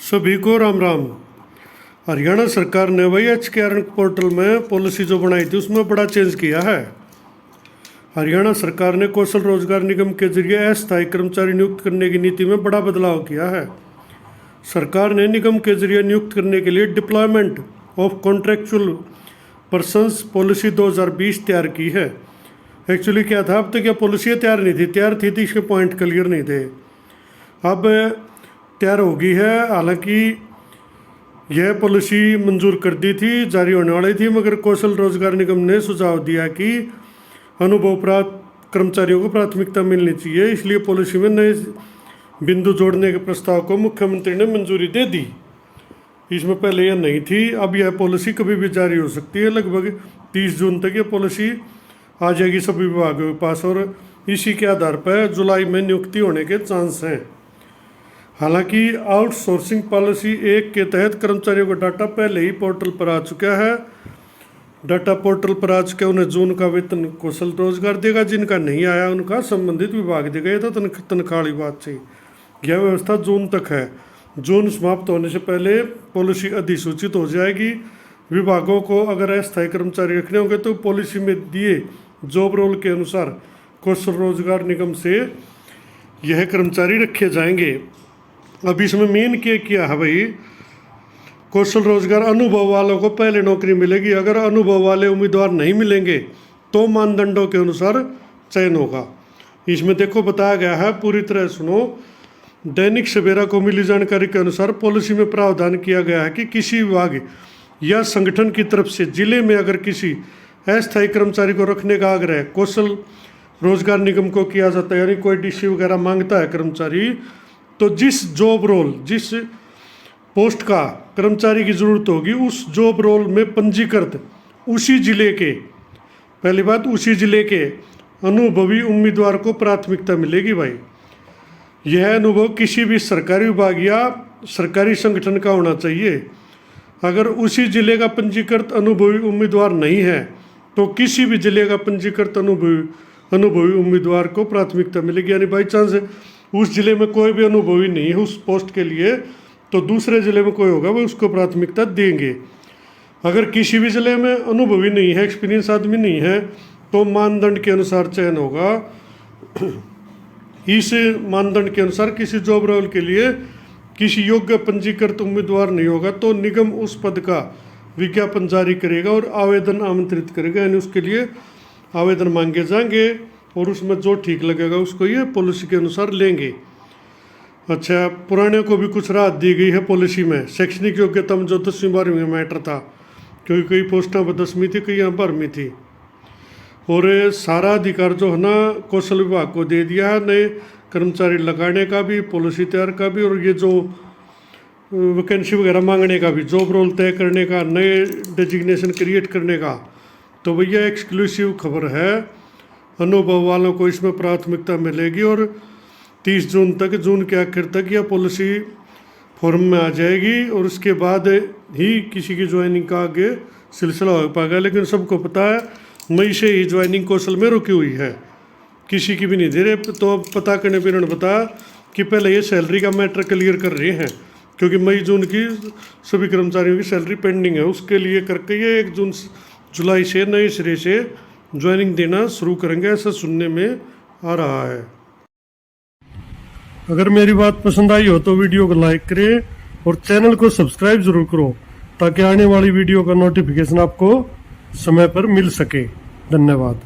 सभी को राम राम। हरियाणा सरकार ने वही HKRN पोर्टल में पॉलिसी जो बनाई थी उसमें बड़ा चेंज किया है। हरियाणा सरकार ने कौशल रोजगार निगम के जरिए अस्थायी कर्मचारी नियुक्त करने की नीति में बड़ा बदलाव किया है। सरकार ने निगम के जरिए नियुक्त करने के लिए deployment of contractual persons policy 2020 तैयार की है। एक्चुअली क्या था, अब तक यह पॉलिसी तैयार नहीं थी, तैयार थी तो इसके पॉइंट क्लियर नहीं थे, अब तैयार हो गई है। हालांकि यह पॉलिसी मंजूर कर दी थी, जारी होने वाली थी, मगर कौशल रोजगार निगम ने सुझाव दिया कि अनुभव प्राप्त कर्मचारियों को प्राथमिकता मिलनी चाहिए, इसलिए पॉलिसी में नए बिंदु जोड़ने के प्रस्ताव को मुख्यमंत्री ने मंजूरी दे दी। इसमें पहले यह नहीं थी। अब यह पॉलिसी कभी भी जारी हो सकती है। लगभग 30 जून तक यह पॉलिसी आ जाएगी सभी विभागों के पास और इसी के आधार पर जुलाई में नियुक्ति होने के चांस हैं। हालांकि आउटसोर्सिंग पॉलिसी 1 के तहत कर्मचारियों का डाटा पहले ही पोर्टल पर आ चुका है। डाटा पोर्टल पर आ चुका है, उन्हें जून का वेतन कौशल रोजगार देगा, जिनका नहीं आया उनका संबंधित विभाग देगा। ये तो तनख्वाह वाली बात थी। यह व्यवस्था जून तक है। जून समाप्त होने से पहले पॉलिसी अधिसूचित हो जाएगी। विभागों को अगर अस्थायी कर्मचारी रखने होंगे तो पॉलिसी में दिए जॉब रोल के अनुसार कौशल रोजगार निगम से यह कर्मचारी रखे जाएंगे। अब इसमें मेन क्या किया है भाई, कौशल रोजगार अनुभव वालों को पहले नौकरी मिलेगी। अगर अनुभव वाले उम्मीदवार नहीं मिलेंगे तो मानदंडों के अनुसार चयन होगा। इसमें देखो बताया गया है, पूरी तरह सुनो। दैनिक सवेरा को मिली जानकारी के अनुसार पॉलिसी में प्रावधान किया गया है कि किसी विभाग या संगठन की तरफ से जिले में अगर किसी अस्थायी कर्मचारी को रखने का आग्रह कौशल रोजगार निगम को किया जाता है, यानी कोई DC वगैरह मांगता है कर्मचारी, तो जिस जॉब रोल जिस पोस्ट का कर्मचारी की ज़रूरत होगी उस जॉब रोल में पंजीकृत उसी जिले के, पहली बात उसी जिले के अनुभवी उम्मीदवार को प्राथमिकता मिलेगी भाई। यह अनुभव किसी भी सरकारी विभाग या सरकारी संगठन का होना चाहिए। अगर उसी जिले का पंजीकृत अनुभवी उम्मीदवार नहीं है तो किसी भी जिले का पंजीकृत अनुभवी उम्मीदवार को प्राथमिकता मिलेगी। यानी बाई चांस उस जिले में कोई भी अनुभवी नहीं है उस पोस्ट के लिए, तो दूसरे ज़िले में कोई होगा वो उसको प्राथमिकता देंगे। अगर किसी भी ज़िले में अनुभवी नहीं है, एक्सपीरियंस आदमी नहीं है, तो मानदंड के अनुसार चयन होगा। इस मानदंड के अनुसार किसी जॉब रोल के लिए किसी योग्य पंजीकृत उम्मीदवार नहीं होगा तो निगम उस पद का विज्ञापन जारी करेगा और आवेदन आमंत्रित करेगा। यानी उसके लिए आवेदन मांगे जाएंगे और उसमें जो ठीक लगेगा उसको ये पॉलिसी के अनुसार लेंगे। अच्छा, पुराने को भी कुछ राहत दी गई है पॉलिसी में। शैक्षणिक योग्यता में जो 10वीं 12वीं में मैटर था, क्योंकि कई पोस्टें पर 10वीं थी, कई यहाँ 12वीं थी। और सारा अधिकार जो है ना कौशल विभाग को दे दिया है, नए कर्मचारी लगाने का भी, पॉलिसी तैयार का भी, और ये जो वैकेंसी वगैरह मांगने का भी, जॉब रोल तय करने का, नए डेजिग्नेशन क्रिएट करने का। तो भैया एक्सक्लूसिव खबर है, अनुभव वालों को इसमें प्राथमिकता मिलेगी और 30 जून तक, जून के आखिर तक यह पॉलिसी फॉर्म में आ जाएगी और उसके बाद ही किसी की ज्वाइनिंग का आगे सिलसिला हो पाएगा। लेकिन सबको पता है मई से ही ज्वाइनिंग कौशल में रुकी हुई है, किसी की भी नहीं दे रहे। तो पता करने पर इन्होंने बताया कि पहले ये सैलरी का मैटर क्लियर कर रहे हैं, क्योंकि मई जून की सभी कर्मचारियों की सैलरी पेंडिंग है। उसके लिए करके ये 1 जुलाई से नए सिरे से ज्वाइनिंग देना शुरू करेंगे, ऐसा सुनने में आ रहा है। अगर मेरी बात पसंद आई हो तो वीडियो को लाइक करें और चैनल को सब्सक्राइब जरूर करो, ताकि आने वाली वीडियो का नोटिफिकेशन आपको समय पर मिल सके। धन्यवाद।